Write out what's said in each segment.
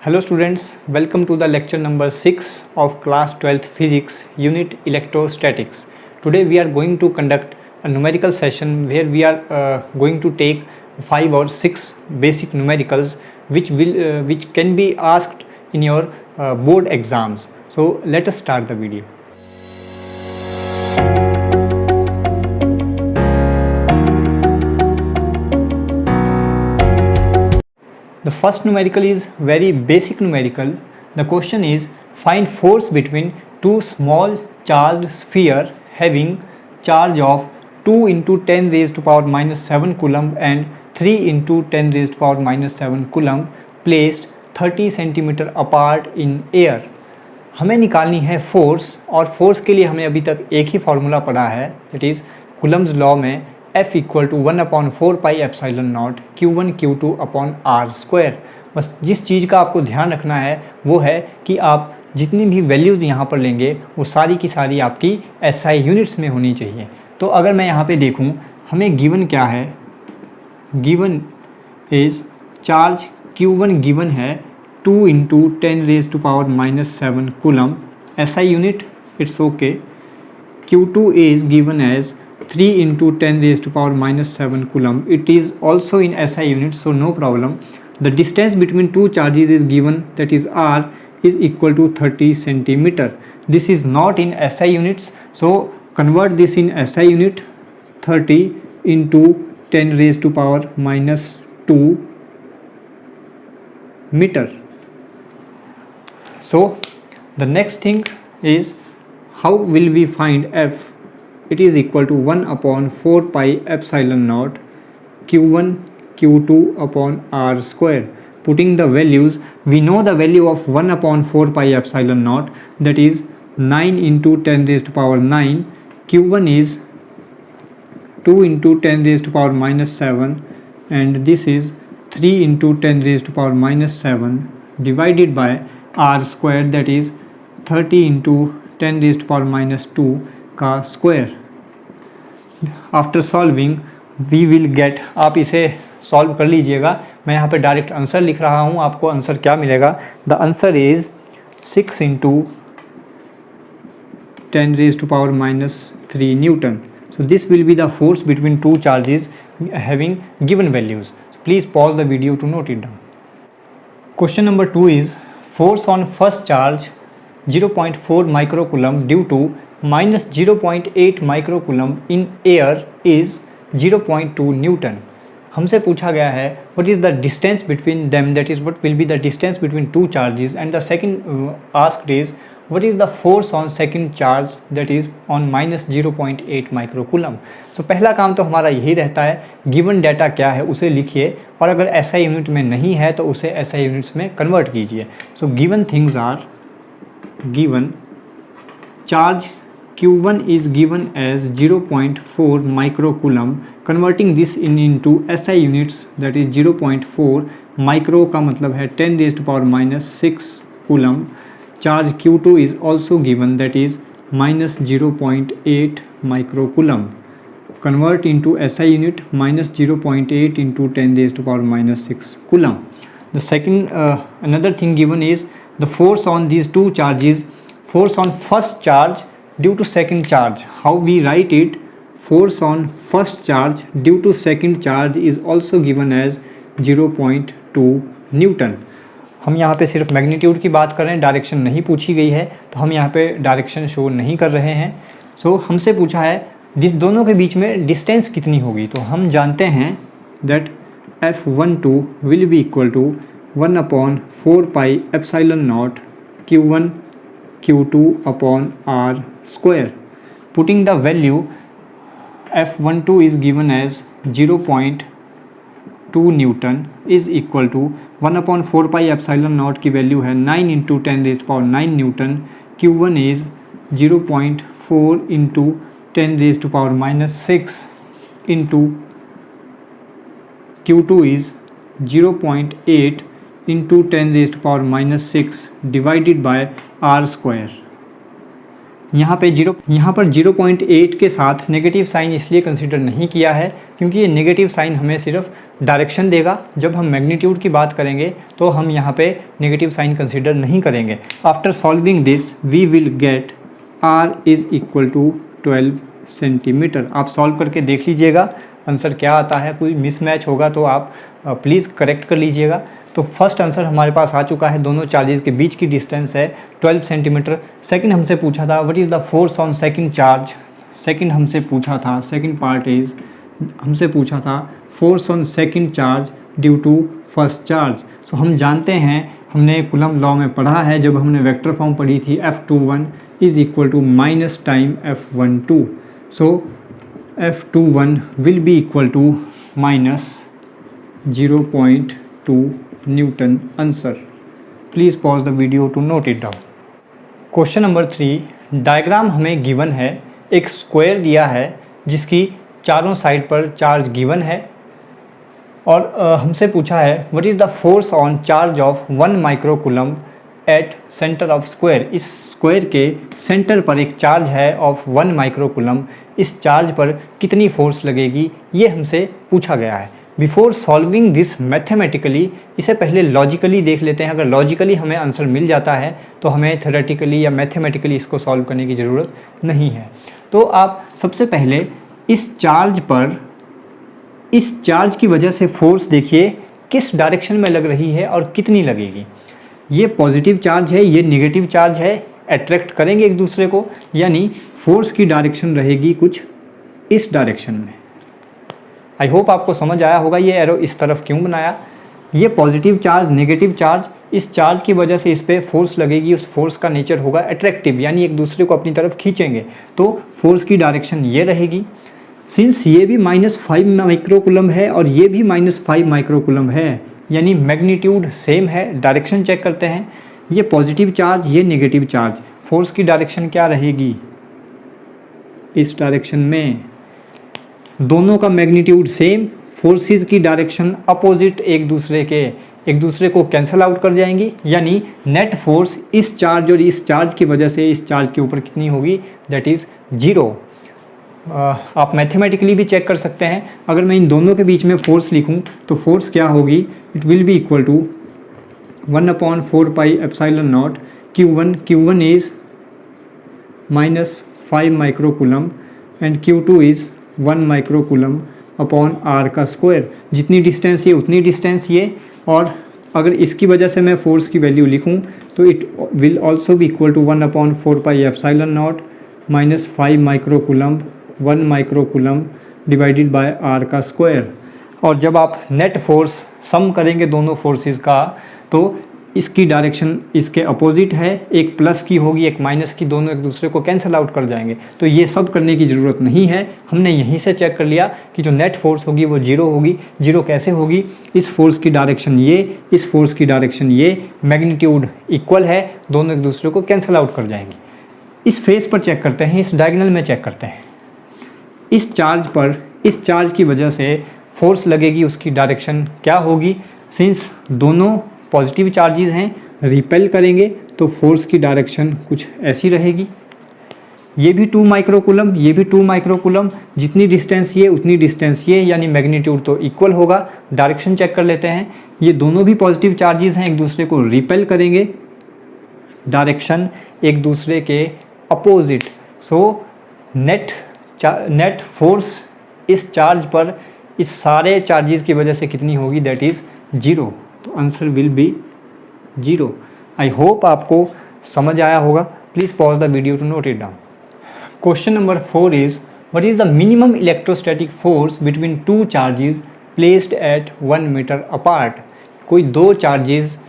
Hello students, welcome to the lecture number 6 of class 12th physics unit electrostatics. Today we are going to conduct a numerical session where we are going to take 5 or 6 basic numericals which can be asked in your board exams. So let us start the video. The first numerical is very basic numerical. The question is find force between two small charged sphere having charge of 2 into 10 raised to power minus 7 coulomb and 3 into 10 raised to power minus 7 coulomb placed 30 centimetre apart in air. हमें निकालनी है force और force के लिए हमने अभी तक एक ही फार्मूला पढ़ा है, दैट इज़ कूलम्स लॉ में F equal to 1/4 pi epsilon naught Q1 Q2 upon R square. बस जिस चीज़ का आपको ध्यान रखना है वो है कि आप जितनी भी वैल्यूज़ यहाँ पर लेंगे वो सारी की सारी आपकी SI यूनिट्स में होनी चाहिए. तो अगर मैं यहाँ पे देखूँ हमें गिवन क्या है, given is charge Q1 given है 2 into 10 raise to power minus 7 coulomb. SI unit it's okay. Q2 is given as 3 into 10 raised to power minus 7 coulomb. It is also in SI units, so no problem. The distance between two charges is given, that is R is equal to 30 centimeter. This is not in SI units, so convert this in SI unit. 30 into 10 raised to power minus 2 meter. So the next thing is how will we find F? It is equal to 1/4 pi epsilon naught Q1 Q2 upon R square. Putting the values, we know the value of 1/4 pi epsilon naught, that is 9 into 10 raised to power 9. Q1 is 2 into 10 raised to power minus 7 and this is 3 into 10 raised to power minus 7 divided by R square, that is 30 into 10 raised to power minus 2 का square. After solving we will get, आप इसे solve कर लीजिएगा. मैं यहाँ पे direct answer लिख रहा हूँ, आपको आंसर क्या मिलेगा. The answer is 6 into 10 raise to power minus 3 newton. So this will be the force between two charges having given values. Please pause the video to note it down. Question number 2 is force on first charge 0.4 microcoulomb due to minus 0.8 microcoulomb in air is 0.2 newton. हमसे पूछा गया है what is the distance between them, that is what will be the distance between two charges, and the second asked is what is the force on second charge, that is on minus 0.8 microcoulomb. तो पहला काम तो हमारा यही रहता है, given data क्या है उसे लिखिए और अगर SI यूनिट में नहीं है तो उसे SI यूनिट्स में कन्वर्ट कीजिए. So given things are, given charge Q1 is given as 0.4 microcoulomb. Converting this into SI units, that is 0.4 micro का मतलब है 10 raised to power minus 6 coulomb. Charge Q2 is also given, that is minus 0.8 microcoulomb. Convert into SI unit, minus 0.8 into 10 raised to power minus 6 coulomb. The second another thing given is the force on these two charges. Force on first charge due to second charge. How we write it? Force on first charge due to second charge is also given as 0.2 Newton. हम यहाँ पे सिर्फ magnitude की बात कर रहे हैं, direction नहीं पूछी गई है तो हम यहाँ पे डायरेक्शन शो नहीं कर रहे हैं. सो हमसे पूछा है जिस दोनों के बीच में डिस्टेंस कितनी होगी, तो हम जानते हैं that F12 will be equal to 1/4 pi epsilon naught Q1 Q2 upon R square. Putting the value, F12 is given as 0.2 Newton is equal to 1/4 pi epsilon naught की वैल्यू है 9 into 10 raised to power 9 Newton. Q1 is 0.4 into 10 raised to power minus 6 into Q2 is 0.8 into 10 raised to power minus 6 divided by R square. यहाँ पे 0.8 के साथ negative sign इसलिए consider नहीं किया है क्योंकि ये नेगेटिव साइन हमें सिर्फ डायरेक्शन देगा। जब हम मैग्नीट्यूड की बात करेंगे तो हम यहाँ पे नेगेटिव साइन कंसीडर नहीं करेंगे। After solving this we will get r is equal to 12 centimetre. आप सॉल्व करके देख लीजिएगा आंसर क्या आता है। कोई मिसमैच होगा तो आप प्लीज़ करेक्ट कर लीजिएगा। तो फर्स्ट आंसर हमारे पास आ चुका है, दोनों चार्जेस के बीच की डिस्टेंस है 12 सेंटीमीटर। सेकंड हमसे पूछा था what is the force on second charge. Second हमसे पूछा था, सेकंड पार्ट इज हमसे पूछा था force on second charge due to first charge. So हम जानते हैं, हमने कूलम लॉ में पढ़ा है जब हमने वेक्टर फॉर्म पढ़ी थी, F21 is equal to minus time F12। So F21 will be equal to minus 0.2 newton answer. Please pause the video to note it down. Question number 3, diagram हमें given है, एक स्क्वायर दिया है जिसकी चारों side पर चार्ज गिवन है और हमसे पूछा है what is the force on charge of 1 microcoulomb at centre of square. इस स्क्वायर के सेंटर पर एक चार्ज है ऑफ 1 माइक्रोकूलम, इस चार्ज पर कितनी फोर्स लगेगी ये हमसे पूछा गया है। बिफोर सॉल्विंग दिस मैथमेटिकली, इसे पहले लॉजिकली देख लेते हैं। अगर लॉजिकली हमें आंसर मिल जाता है तो हमें थ्योरेटिकली या मैथमेटिकली इसको सॉल्व करने की ज़रूरत नहीं है। तो आप सबसे पहले इस चार्ज पर, इस चार्ज की वजह से फोर्स देखिए किस डायरेक्शन में लग रही है और कितनी लगेगी। ये पॉजिटिव चार्ज है, ये नेगेटिव चार्ज है, अट्रैक्ट करेंगे एक दूसरे को, यानी फोर्स की डायरेक्शन रहेगी कुछ इस डायरेक्शन में। आई होप आपको समझ आया होगा ये एरो इस तरफ क्यों बनाया। ये पॉजिटिव चार्ज, नेगेटिव चार्ज, इस चार्ज की वजह से इस पर फोर्स लगेगी, उस फोर्स का नेचर होगा अट्रैक्टिव, यानी एक दूसरे को अपनी तरफ खींचेंगे, तो फोर्स की डायरेक्शन ये रहेगी। सिंस ये भी -5 माइक्रोकूलम है और ये भी -5 माइक्रोकूलम है, यानी मैग्नीट्यूड सेम है। डायरेक्शन चेक करते हैं, ये पॉजिटिव चार्ज, ये नेगेटिव चार्ज, फोर्स की डायरेक्शन क्या रहेगी इस डायरेक्शन में। दोनों का मैग्नीट्यूड सेम, फोर्सेस की डायरेक्शन अपोजिट एक दूसरे को कैंसल आउट कर जाएंगी, यानी नेट फोर्स इस चार्ज और इस चार्ज की वजह से इस चार्ज के ऊपर कितनी होगी, दैट इज़ 0। आप मैथमेटिकली भी चेक कर सकते हैं। अगर मैं इन दोनों के बीच में फोर्स लिखूं तो फोर्स क्या होगी, it will be equal to 1/4 pi epsilon naught Q1। Q1 is -5 microcoulomb and Q2 is 1 microcoulomb upon r का स्क्वायर। जितनी डिस्टेंस ये उतनी डिस्टेंस ये, और अगर इसकी वजह से मैं फोर्स की वैल्यू लिखूं तो इट विल ऑल्सो भी equal to 1/4 pi epsilon naught -5 microcoulomb 1 microcoulomb divided by r का स्क्वायर। और जब आप नेट फोर्स सम करेंगे दोनों फोर्सेस का तो इसकी डायरेक्शन इसके अपोजिट है, एक प्लस की होगी एक माइनस की, दोनों एक दूसरे को कैंसिल आउट कर जाएंगे। तो ये सब करने की ज़रूरत नहीं है, हमने यहीं से चेक कर लिया कि जो नेट फोर्स होगी वो 0 होगी। 0 कैसे होगी, इस फोर्स की डायरेक्शन ये, इस फोर्स की डायरेक्शन ये, मैग्नीट्यूड इक्वल है, दोनों एक दूसरे को कैंसिल आउट कर जाएंगे। इस फेस पर चेक करते हैं, इस डायगोनल में चेक करते हैं। इस चार्ज पर, इस चार्ज की वजह से फोर्स लगेगी, उसकी डायरेक्शन क्या होगी। सिंस दोनों पॉजिटिव चार्जेस हैं, रिपेल करेंगे तो फोर्स की डायरेक्शन कुछ ऐसी रहेगी। ये भी 2 माइक्रोकूलम, ये भी 2 माइक्रोकूलम, जितनी डिस्टेंस ये उतनी डिस्टेंस ये, यानी मैग्नीट्यूड तो इक्वल होगा। डायरेक्शन चेक कर लेते हैं, ये दोनों भी पॉजिटिव चार्जेस हैं, एक दूसरे को रिपेल करेंगे, डायरेक्शन एक दूसरे के अपोजिट। सो नेट फोर्स इस चार्ज पर इस सारे चार्जेस की वजह से कितनी होगी, दैट इज़ 0। तो answer will be 0। I hope आपको समझ आया होगा। Please pause the video to note it down. Question number 4 is what is the minimum electrostatic force between 2 charges placed at 1 metre apart. कोई 2 चार्जेस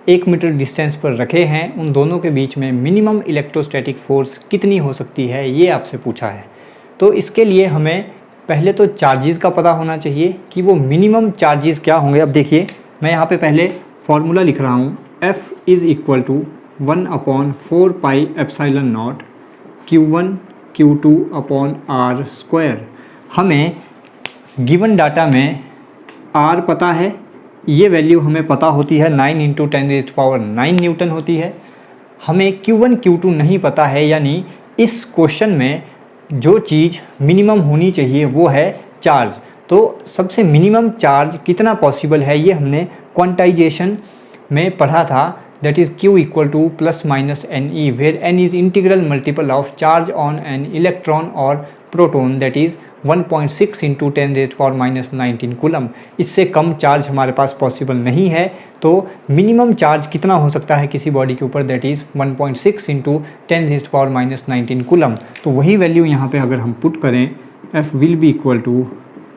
1 मीटर डिस्टेंस पर रखे हैं, उन दोनों के बीच में मिनिमम इलेक्ट्रोस्टैटिक फोर्स कितनी हो सकती है, ये आपसे पूछा है। तो इसके लिए हमें पहले तो चार्जेस का पता होना चाहिए कि वो मिनिमम चार्जेस क्या होंगे। अब देखिए मैं यहाँ पे पहले फॉर्मूला लिख रहा हूँ, F is equal to 1/4 pi epsilon naught Q1 Q2 upon R square. हमें गिवन डाटा में R पता है, ये वैल्यू हमें पता होती है 9 × 10⁹ न्यूटन होती है। हमें Q1 Q2 नहीं पता है, यानी इस क्वेश्चन में जो चीज़ मिनिमम होनी चाहिए वो है चार्ज। तो सबसे मिनिमम चार्ज कितना पॉसिबल है ये हमने क्वांटाइजेशन में पढ़ा था, that is Q equal to plus minus NE, where N is integral multiple of charge on an electron और proton, that is 1.6 into 10⁻⁻⁹ coulomb. इससे कम चार्ज हमारे पास पॉसिबल नहीं है। तो मिनिमम चार्ज कितना हो सकता है किसी बॉडी के ऊपर, दैट इज़ 1.6 इंटू 10⁻⁻⁹ कूलम। तो वही वैल्यू यहाँ पे अगर हम पुट करें, F will be equal to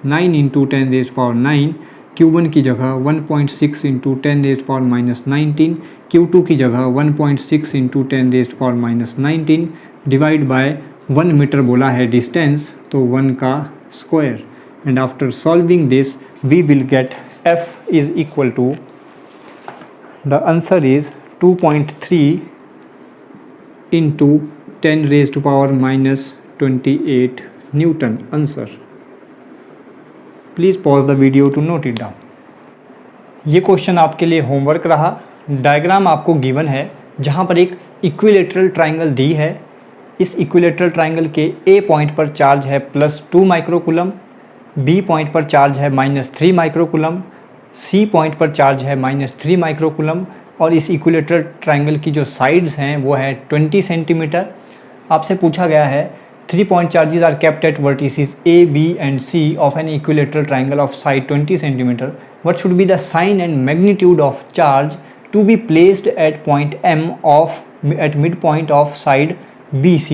9 into 10⁹, Q1 की जगह 1.6 इंटू 10⁻⁻⁹, Q2 की जगह 1.6 इंटू 10⁻⁻⁹, डिवाइड बाय 1 मीटर बोला है डिस्टेंस, तो 1 का square. And after solving this we will get F is equal to, the answer is 2.3 into 10⁻⁻28 newton answer. Please pause the video to note it down. ये question आपके लिए homework रहा। Diagram आपको given है जहाँ पर एक इक्विलेटरल ट्राइंगल दी है। इस इक्विलेटरल ट्राइंगल के A पॉइंट पर चार्ज है +2 माइक्रोकूलम, B पॉइंट पर चार्ज है -3 माइक्रोकूलम, C पॉइंट पर चार्ज है -3 माइक्रोकूलम, और इस इक्विलेटरल ट्राइंगल की जो साइड्स हैं वो है 20 सेंटीमीटर। आपसे पूछा गया है 3 point charges are kept at vertices A, B and C of an equilateral triangle of side 20 cm. What should be the sign and magnitude of charge to be placed at point M at midpoint of side BC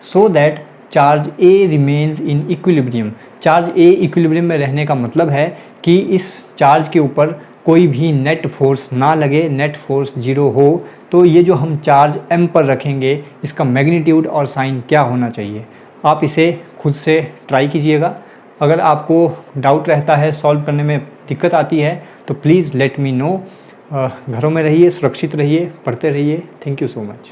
so that charge A remains in equilibrium? Charge A equilibrium में रहने का मतलब है कि इस charge के ऊपर कोई भी नेट फोर्स ना लगे, नेट फोर्स 0 हो। तो ये जो हम चार्ज M पर रखेंगे इसका मैग्नीट्यूड और साइन क्या होना चाहिए, आप इसे खुद से ट्राई कीजिएगा। अगर आपको डाउट रहता है, सॉल्व करने में दिक्कत आती है, तो प्लीज़ लेट मी नो। घरों में रहिए, सुरक्षित रहिए, पढ़ते रहिए। Thank you so much.